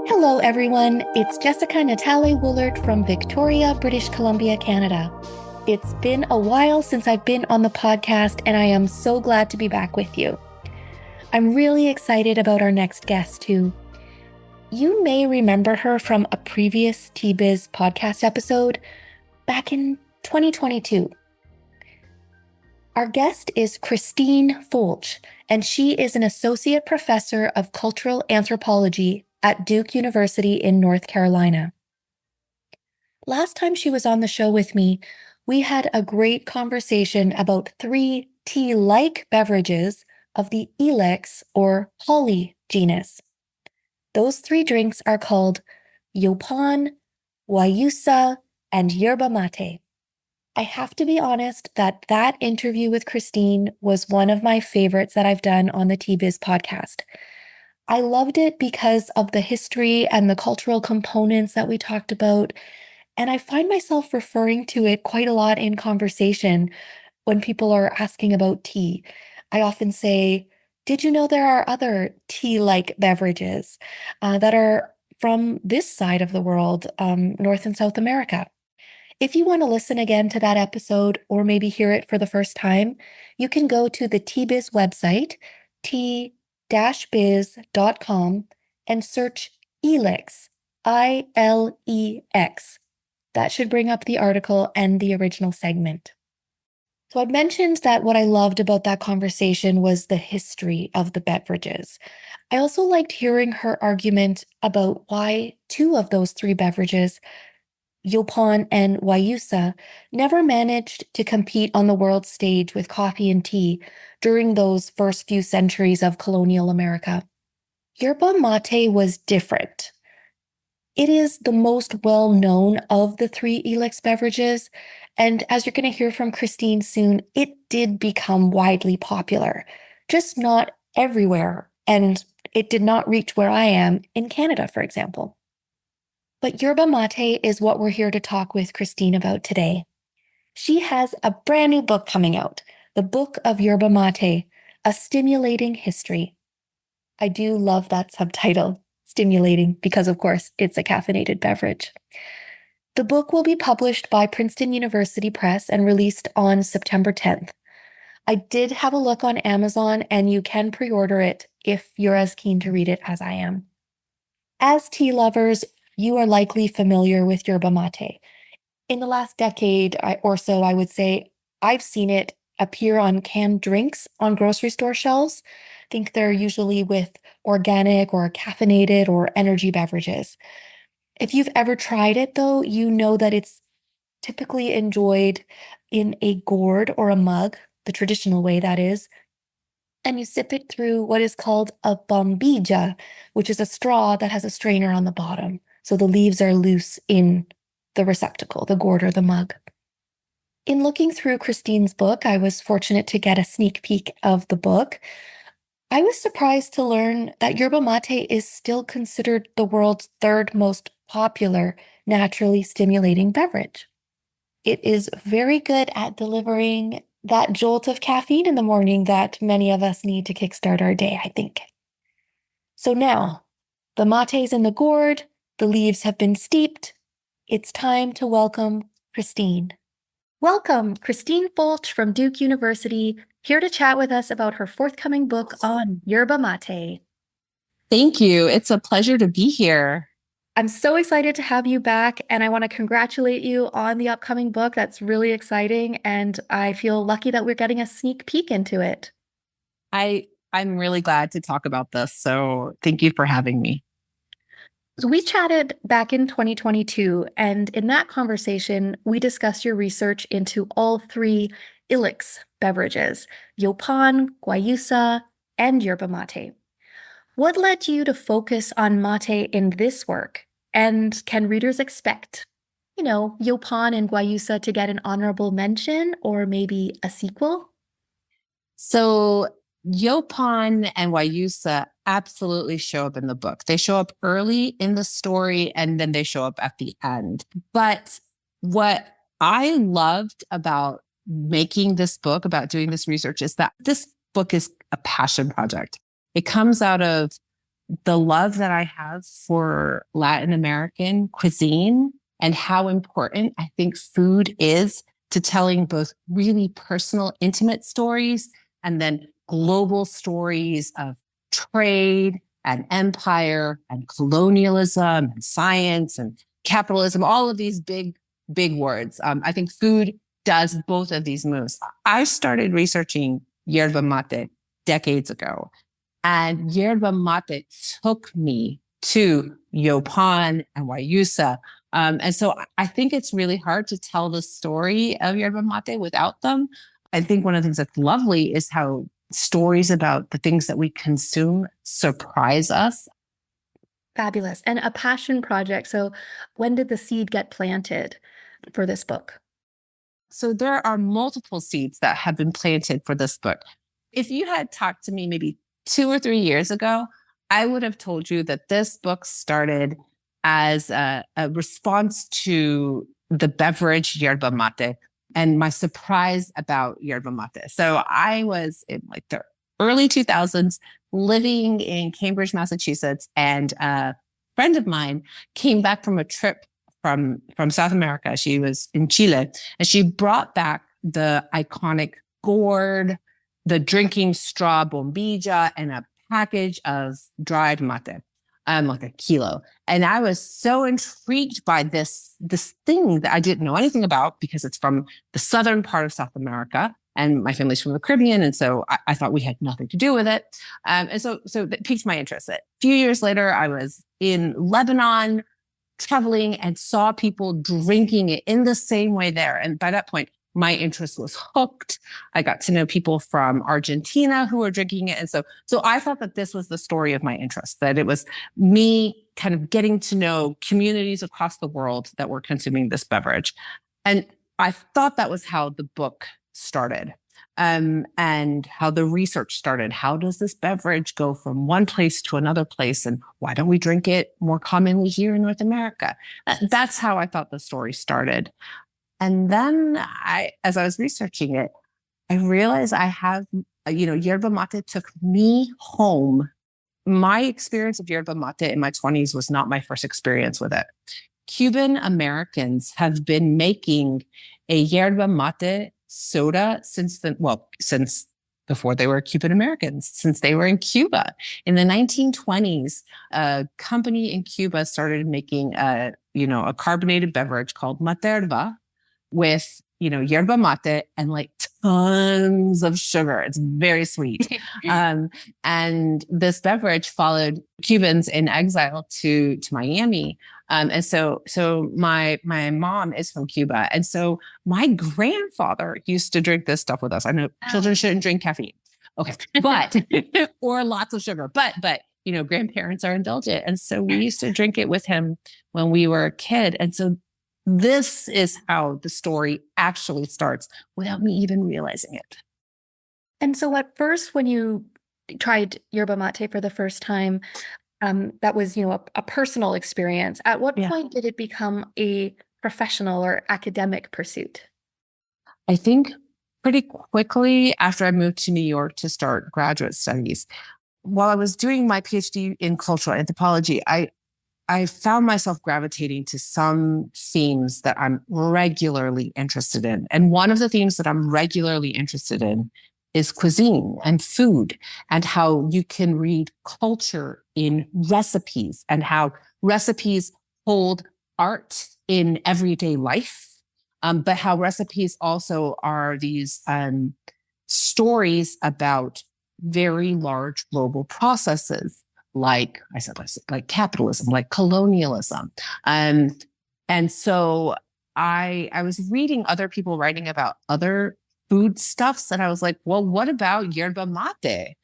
Hello, everyone. It's Jessica Natale Woollard from Victoria, British Columbia, Canada. It's been a while since I've been on the podcast, and I am so glad to be back with you. I'm really excited about our next guest, too. You may remember her from a previous Tea Biz podcast episode back in 2022. Our guest is Christine Folch, and she is an associate professor of cultural anthropology at Duke University in North Carolina. Last time she was on the show with me, we had a great conversation about 3 tea-like beverages of the ilex or holly genus. Those 3 drinks are called yaupon, guayusa, and yerba mate. I have to be honest that interview with Christine was one of my favorites that I've done on the Tea Biz podcast. I loved it because of the history and the cultural components that we talked about, and I find myself referring to it quite a lot in conversation when people are asking about tea. I often say, did you know there are other tea-like beverages that are from this side of the world, North and South America? If you want to listen again to that episode or maybe hear it for the first time, you can go to the Tea Biz website, tea-biz.com, and search ilex, I-L-E-X. That should bring up the article and the original segment. So I'd mentioned that what I loved about that conversation was the history of the beverages. I also liked hearing her argument about why 2 of those 3 beverages, yaupon and guayusa, never managed to compete on the world stage with coffee and tea during those first few centuries of colonial America. Yerba mate was different. It is the most well-known of the 3 ilex beverages, and as you're going to hear from Christine soon, it did become widely popular, just not everywhere, and it did not reach where I am in Canada, for example. But yerba mate is what we're here to talk with Christine about today. She has a brand new book coming out, the Book of Yerba Mate, A Stimulating History. I do love that subtitle, stimulating, because of course it's a caffeinated beverage. The book will be published by Princeton University Press and released on September 10th. I did have a look on Amazon, and you can pre-order it if you're as keen to read it as I am. As tea lovers, you are likely familiar with yerba mate. In the last decade or so, I would say, I've seen it appear on canned drinks on grocery store shelves. I think they're usually with organic or caffeinated or energy beverages. If you've ever tried it, though, you know that it's typically enjoyed in a gourd or a mug, the traditional way that is, and you sip it through what is called a bombilla, which is a straw that has a strainer on the bottom. So the leaves are loose in the receptacle, the gourd or the mug. In looking through Christine's book, I was fortunate to get a sneak peek of the book. I was surprised to learn that yerba mate is still considered the world's 3rd most popular naturally stimulating beverage. It is very good at delivering that jolt of caffeine in the morning that many of us need to kickstart our day, I think. So now, the mate's in the gourd, the leaves have been steeped. It's time to welcome Christine. Welcome, Christine Folch from Duke University, here to chat with us about her forthcoming book on yerba mate. Thank you. It's a pleasure to be here. I'm so excited to have you back, and I want to congratulate you on the upcoming book. That's really exciting, and I feel lucky that we're getting a sneak peek into it. I'm really glad to talk about this, so thank you for having me. So we chatted back in 2022, and in that conversation, we discussed your research into all 3 ilex beverages, yaupon, guayusa, and yerba mate. What led you to focus on mate in this work? And can readers expect, yaupon and guayusa to get an honorable mention or maybe a sequel? So yaupon and guayusa absolutely show up in the book. They show up early in the story and then they show up at the end. But what I loved about making this book, about doing this research, is that this book is a passion project. It comes out of the love that I have for Latin American cuisine and how important I think food is to telling both really personal, intimate stories and then global stories of trade and empire and colonialism and science and capitalism, all of these big, big words. I think food does both of these moves. I started researching yerba mate decades ago, and yerba mate took me to yaupon and guayusa. And so I think it's really hard to tell the story of yerba mate without them. I think one of the things that's lovely is how stories about the things that we consume surprise us. Fabulous. And a passion project. So when did the seed get planted for this book? So there are multiple seeds that have been planted for this book. If you had talked to me maybe 2 or 3 years ago, I would have told you that this book started as a response to the beverage yerba mate and my surprise about yerba mate. So I was in like the early 2000s living in Cambridge, Massachusetts, and a friend of mine came back from a trip from South America. She was in Chile, and she brought back the iconic gourd, the drinking straw bombilla, and a package of dried mate, like a kilo. And I was so intrigued by this thing that I didn't know anything about because it's from the southern part of South America, and my family's from the Caribbean, and so I thought we had nothing to do with it. And so that piqued my interest. A few years later, I was in Lebanon, traveling, and saw people drinking it in the same way there. And by that point, my interest was hooked. I got to know people from Argentina who were drinking it. And so I thought that this was the story of my interest, that it was me kind of getting to know communities across the world that were consuming this beverage. And I thought that was how the book started, and how the research started. How does this beverage go from one place to another place? And why don't we drink it more commonly here in North America? That's how I thought the story started. And then as I was researching it, I realized I have, yerba mate took me home. My experience of yerba mate in my 20s was not my first experience with it. Cuban Americans have been making a yerba mate soda since before they were Cuban Americans, since they were in Cuba. In the 1920s, a company in Cuba started making a carbonated beverage called Materva with, yerba mate and like tons of sugar. It's very sweet. And this beverage followed Cubans in exile to Miami. And so my mom is from Cuba. And so my grandfather used to drink this stuff with us. I know children shouldn't drink caffeine. Okay. But, or lots of sugar, but, grandparents are indulgent. And so we used to drink it with him when we were a kid. And so this is how the story actually starts without me even realizing it. And so at first, when you tried yerba mate for the first time, that was, a personal experience. At what point did it become a professional or academic pursuit? I think pretty quickly after I moved to New York to start graduate studies. While I was doing my PhD in cultural anthropology, I found myself gravitating to some themes that I'm regularly interested in. And one of the themes that I'm regularly interested in is cuisine and food, and how you can read culture in recipes, and how recipes hold art in everyday life, but how recipes also are these stories about very large global processes, like capitalism, like colonialism. And so I was reading other people writing about other foodstuffs, and I was like, well, what about yerba mate?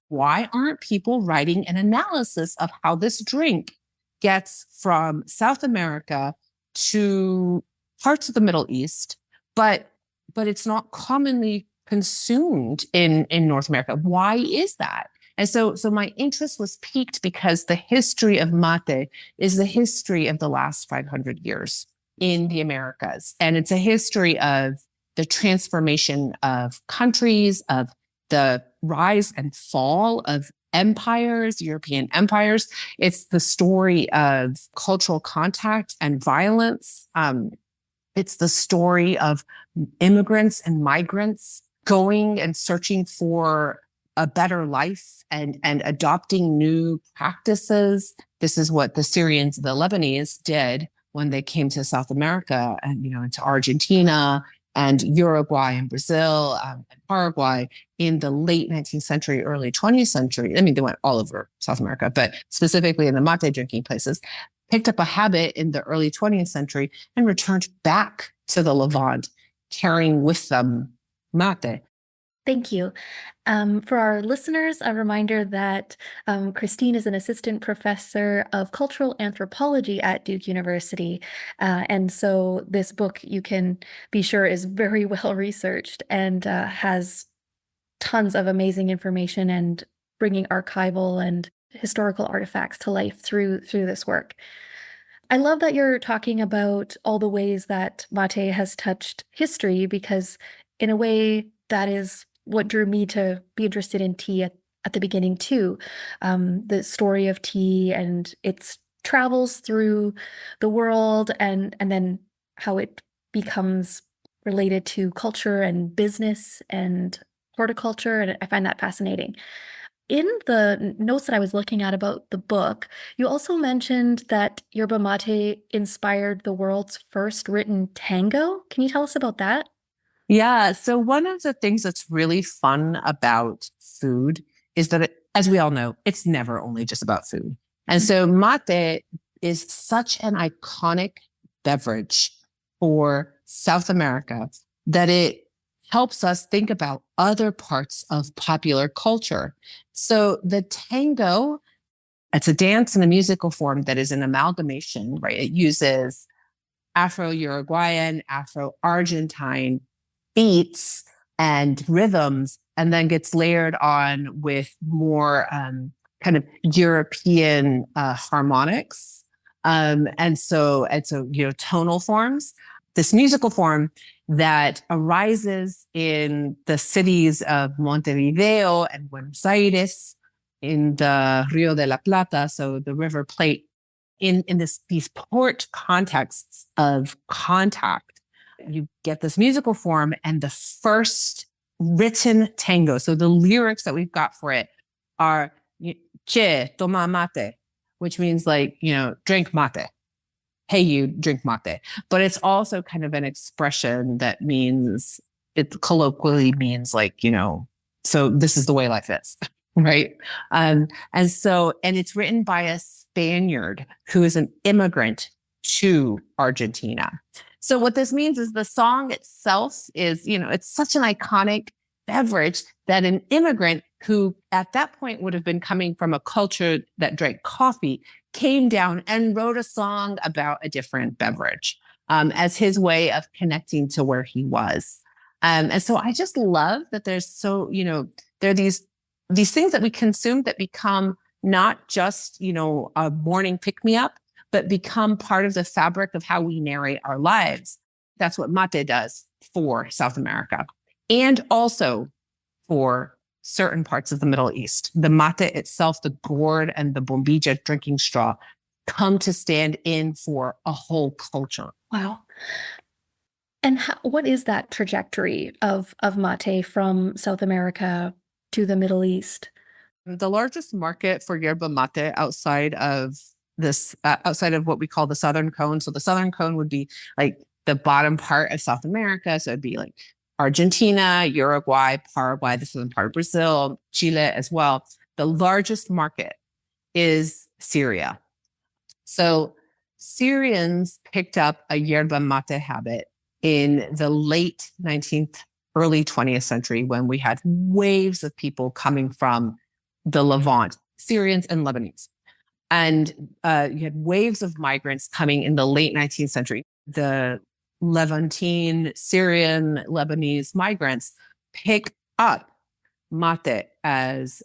Why aren't people writing an analysis of how this drink gets from South America to parts of the Middle East, but it's not commonly consumed in North America? Why is that? And so my interest was piqued because the history of mate is the history of the last 500 years in the Americas. And it's a history of the transformation of countries, of the rise and fall of empires, European empires. It's the story of cultural contact and violence. It's the story of immigrants and migrants going and searching for a better life and adopting new practices. This is what the Syrians, the Lebanese did when they came to South America and, into Argentina and Uruguay and Brazil and Paraguay in the late 19th century, early 20th century. I mean, they went all over South America, but specifically in the mate drinking places, picked up a habit in the early 20th century and returned back to the Levant, carrying with them mate. Thank you. For our listeners, a reminder that Christine is an assistant professor of cultural anthropology at Duke University. And so this book, you can be sure, is very well researched and has tons of amazing information and bringing archival and historical artifacts to life through this work. I love that you're talking about all the ways that mate has touched history, because in a way that is what drew me to be interested in tea at the beginning too. The story of tea and its travels through the world and then how it becomes related to culture and business and horticulture. And I find that fascinating. In the notes that I was looking at about the book, you also mentioned that yerba mate inspired the world's first written tango. Can you tell us about that? Yeah. So one of the things that's really fun about food is that, as we all know, it's never only just about food. And so mate is such an iconic beverage for South America that it helps us think about other parts of popular culture. So the tango, it's a dance and a musical form that is an amalgamation, right? It uses Afro-Uruguayan, Afro-Argentine beats and rhythms, and then gets layered on with more kind of European harmonics. And so, tonal forms. This musical form that arises in the cities of Montevideo and Buenos Aires, in the Rio de la Plata, so the River Plate, in these port contexts of contact. You get this musical form, and the first written tango, so the lyrics that we've got for it are "Che, toma mate," which means drink mate. Hey, you drink mate. But it's also kind of an expression that means, it colloquially means so this is the way life is, right? And it's written by a Spaniard who is an immigrant to Argentina. So what this means is the song itself is, it's such an iconic beverage that an immigrant who at that point would have been coming from a culture that drank coffee came down and wrote a song about a different beverage as his way of connecting to where he was. And so I just love that there's there are these things that we consume that become not just, a morning pick-me-up, but become part of the fabric of how we narrate our lives. That's what mate does for South America, and also for certain parts of the Middle East. The mate itself, the gourd and the bombilla drinking straw, come to stand in for a whole culture. Wow. And what is that trajectory of mate from South America to the Middle East? The largest market for yerba mate outside of what we call the Southern Cone. So the Southern Cone would be like the bottom part of South America. So it'd be like Argentina, Uruguay, Paraguay, the southern part of Brazil, Chile as well. The largest market is Syria. So Syrians picked up a yerba mate habit in the late 19th, early 20th century, when we had waves of people coming from the Levant, Syrians and Lebanese. And you had waves of migrants coming in the late 19th century. The Levantine, Syrian, Lebanese migrants pick up mate as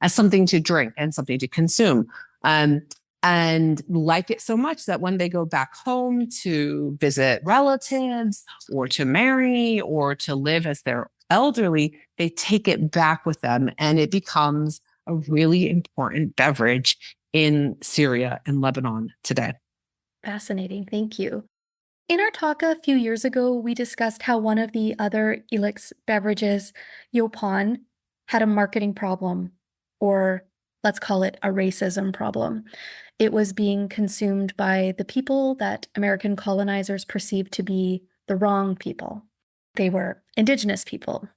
something to drink and something to consume, and like it so much that when they go back home to visit relatives or to marry or to live as their elderly, they take it back with them and it becomes a really important beverage in Syria and Lebanon today. Fascinating. Thank you. In our talk a few years ago, we discussed how one of the other ilex beverages, yaupon, had a marketing problem, or let's call it a racism problem. It was being consumed by the people that American colonizers perceived to be the wrong people. They were indigenous people.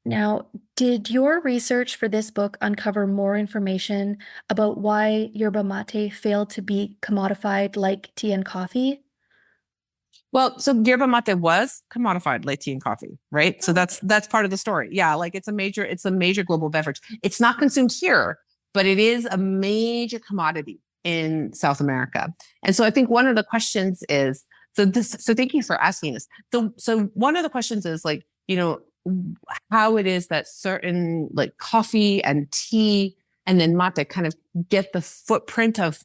Now, did your research for this book uncover more information about why yerba mate failed to be commodified like tea and coffee? Well, so yerba mate was commodified like tea and coffee, right? So that's part of the story. Yeah, like it's a major global beverage. It's not consumed here, but it is a major commodity in South America. And so I think one of the questions is, so thank you for asking this. So one of the questions is like, how it is that certain like coffee and tea and then mate kind of get the footprint of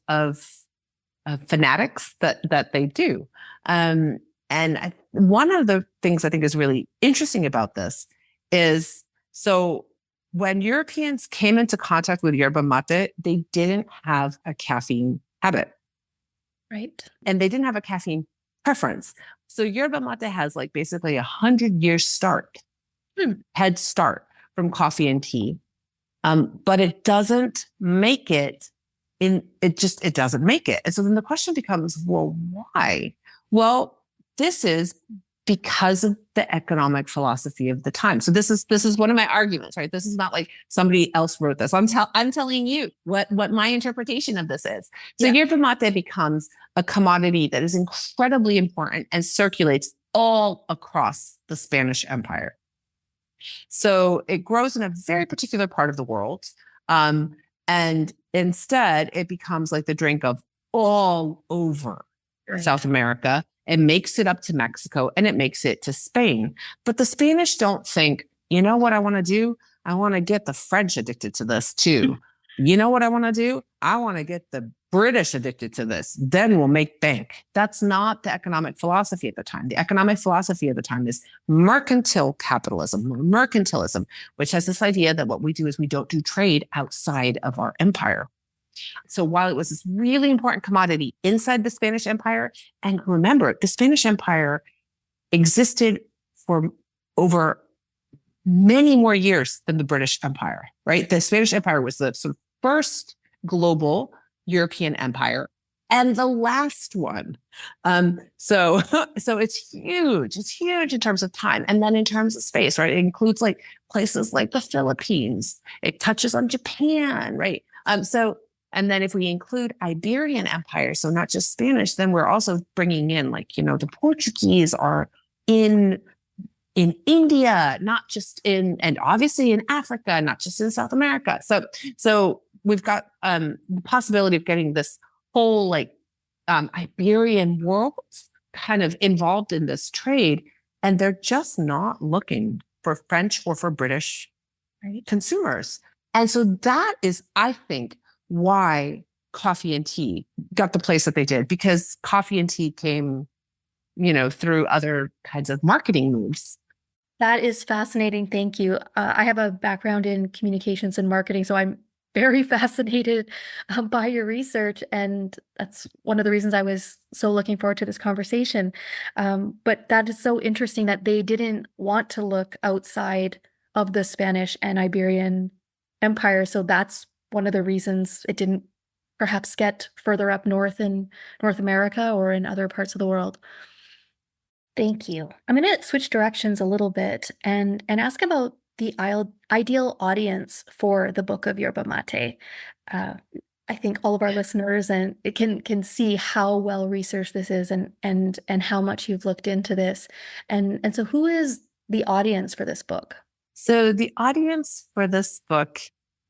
fanatics that they do. One of the things I think is really interesting about this is, so when Europeans came into contact with yerba mate, they didn't have a caffeine habit. Right. And they didn't have a caffeine preference. So yerba mate has like basically 100-year head start from coffee and tea. But it doesn't make it it doesn't make it. And so then the question becomes, well, why? Well, this is because of the economic philosophy of the time. So this is one of my arguments, right? This is not like somebody else wrote this. I'm telling you what my interpretation of this is. So yerba mate becomes a commodity that is incredibly important and circulates all across the Spanish Empire. So it grows in a very particular part of the world. And instead, it becomes like the drink of all over South America. It makes it up to Mexico and it makes it to Spain. But the Spanish don't think, you know what I want to do? I want to get the French addicted to this too. You know what I want to do? I want to get the British addicted to this. Then we'll make bank. That's not the economic philosophy at the time. The economic philosophy at the time is mercantile capitalism, mercantilism, which has this idea that what we do is we don't do trade outside of our empire. So while it was this really important commodity inside the Spanish Empire, and remember, the Spanish Empire existed for over many more years than the British Empire, right? The Spanish Empire was the sort of first global European empire and the last one. So it's huge. It's huge in terms of time. And then in terms of space, right? It includes like places like the Philippines. It touches on Japan, right? And then if we include Iberian Empire, so not just Spanish, then we're also bringing in like, the Portuguese are in India, not just and obviously in Africa, not just in South America. So we've got the possibility of getting this whole like Iberian world kind of involved in this trade, and they're just not looking for French or for British consumers. And so that is, I think, why coffee and tea got the place that they did, because coffee and tea came, through other kinds of marketing moves. That is fascinating. Thank you. I have a background in communications and marketing, so I'm very fascinated by your research. And that's one of the reasons I was so looking forward to this conversation. But that is so interesting that they didn't want to look outside of the Spanish and Iberian Empire. So that's one of the reasons it didn't perhaps get further up north in North America or in other parts of the world. Thank you. I'm going to switch directions a little bit and ask about the ideal audience for the Book of Yerba Mate. I think all of our listeners and it can see how well researched this is and how much you've looked into this. And so who is the audience for this book? So the audience for this book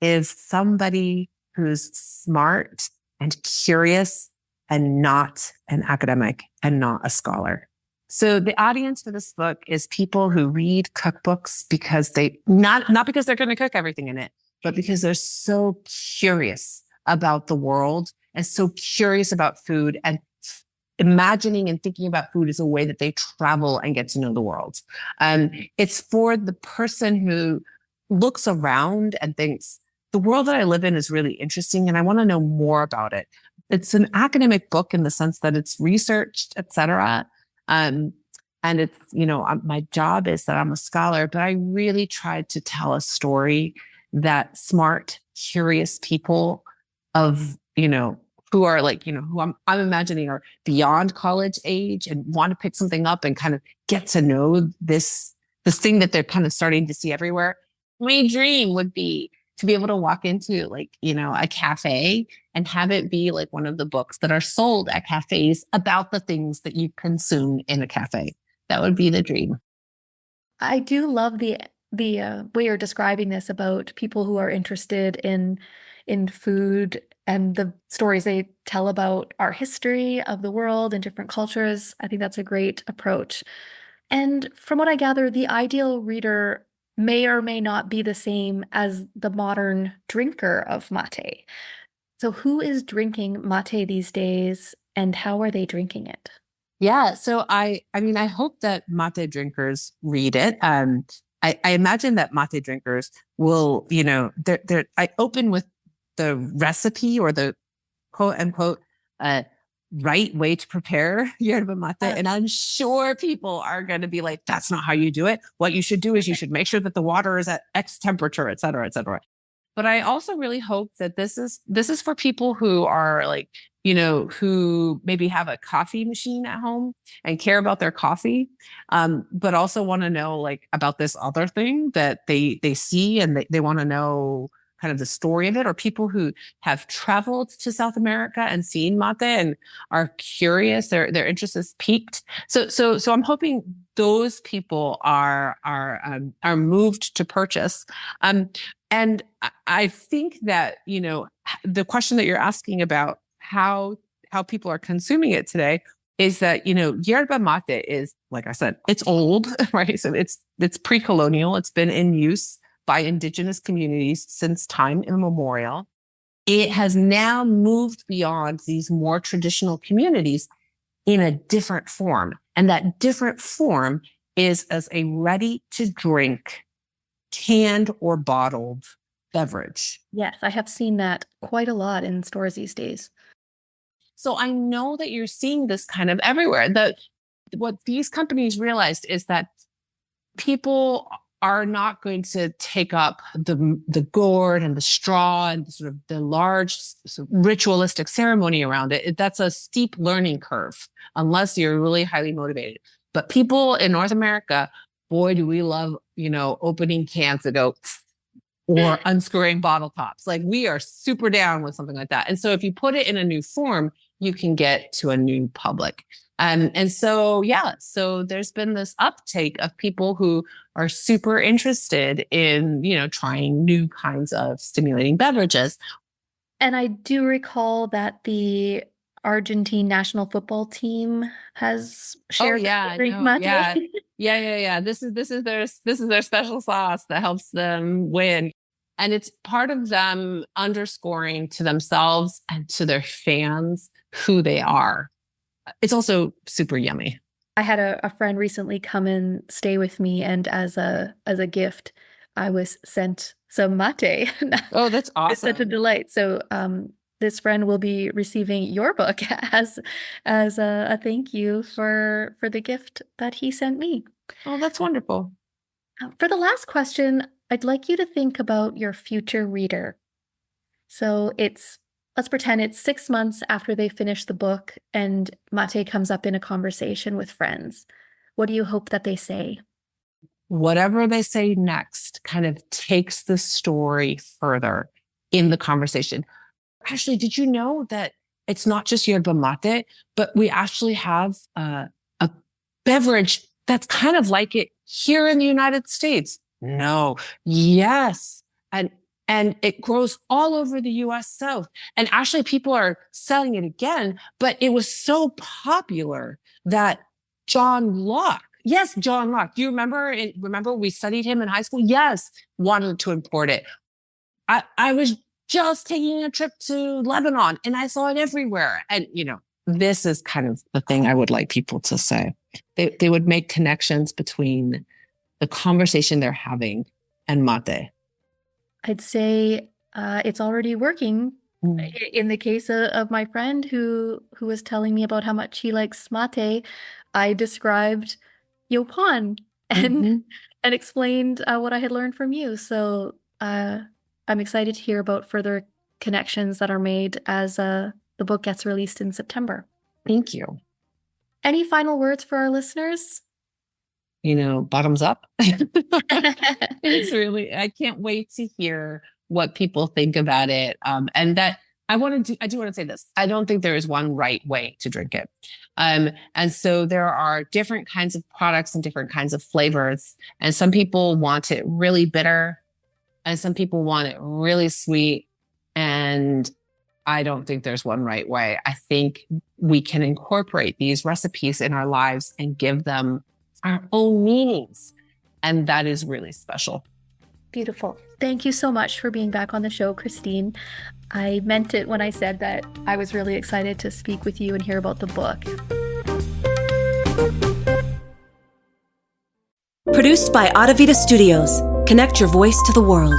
is somebody who's smart and curious and not an academic and not a scholar. So the audience for this book is people who read cookbooks because not because they're going to cook everything in it, but because they're so curious about the world and so curious about food and imagining and thinking about food as a way that they travel and get to know the world. It's for the person who looks around and thinks, the world that I live in is really interesting and I want to know more about it. It's an academic book in the sense that it's researched, et cetera. And it's, my job is that I'm a scholar, but I really tried to tell a story that smart, curious people of, who are like, who I'm imagining are beyond college age and want to pick something up and kind of get to know this thing that they're kind of starting to see everywhere. My dream would be to be able to walk into a cafe and have it be like one of the books that are sold at cafes about the things that you consume in a cafe. That would be the dream. I do love the way you're describing this about people who are interested in food and the stories they tell about our history of the world and different cultures. I think that's a great approach. And from what I gather, the ideal reader may or may not be the same as the modern drinker of mate. So who is drinking mate these days and how are they drinking it? Yeah. So I hope that mate drinkers read it. I imagine that mate drinkers will, I open with the recipe or the quote unquote, right way to prepare yerba mate. And I'm sure people are going to be like, that's not how you do it. What you should do is you should make sure that the water is at X temperature, et cetera, et cetera. But I also really hope that this is for people who are like, who maybe have a coffee machine at home and care about their coffee, but also want to know like about this other thing that they see and they want to know kind of the story of it, or people who have traveled to South America and seen mate and are curious, their interest is piqued. So I'm hoping those people are moved to purchase. And I think that, the question that you're asking about how people are consuming it today is that, yerba mate is, like I said, it's old, right? So it's pre-colonial. It's been in use by indigenous communities since time immemorial. It has now moved beyond these more traditional communities in a different form. And that different form is as a ready to drink, canned or bottled beverage. Yes, I have seen that quite a lot in stores these days. So I know that you're seeing this kind of everywhere. What these companies realized is that people are not going to take up the gourd and the straw and sort of the large sort of ritualistic ceremony around it. That's a steep learning curve unless you're really highly motivated. But people in North America, boy, do we love, opening cans that go or unscrewing bottle tops. Like we are super down with something like that. And so if you put it in a new form, you can get to a new public. And so, so there's been this uptake of people who are super interested in, trying new kinds of stimulating beverages. And I do recall that the Argentine national football team has shared mate. Yeah. This is their special sauce that helps them win. And it's part of them underscoring to themselves and to their fans who they are. It's also super yummy. I had a friend recently come and stay with me, and as a gift, I was sent some mate. Oh, that's awesome! It's such a delight. So, this friend will be receiving your book as a thank you for the gift that he sent me. Oh, that's wonderful. For the last question, I'd like you to think about your future reader. So let's pretend it's 6 months after they finish the book and mate comes up in a conversation with friends. What do you hope that they say? Whatever they say next kind of takes the story further in the conversation. Actually, did you know that it's not just yerba mate, but we actually have a beverage that's kind of like it here in the United States? No. Yes. And it grows all over the US South. And actually people are selling it again, but it was so popular that John Locke, do you remember we studied him in high school? Yes, wanted to import it. I was just taking a trip to Lebanon and I saw it everywhere. And, this is kind of the thing I would like people to say. They would make connections between the conversation they're having and mate. I'd say it's already working. In the case of my friend who was telling me about how much he likes mate, I described yaupon and explained what I had learned from you. So I'm excited to hear about further connections that are made as the book gets released in September. Thank you. Any final words for our listeners? Bottoms up. It's really, I can't wait to hear what people think about it. And that I do want to say this. I don't think there is one right way to drink it. And so there are different kinds of products and different kinds of flavors. And some people want it really bitter and some people want it really sweet. And I don't think there's one right way. I think we can incorporate these recipes in our lives and give them our own meanings. And that is really special. Beautiful. Thank you so much for being back on the show, Christine. I meant it when I said that I was really excited to speak with you and hear about the book. Produced by Adavita Studios. Connect your voice to the world.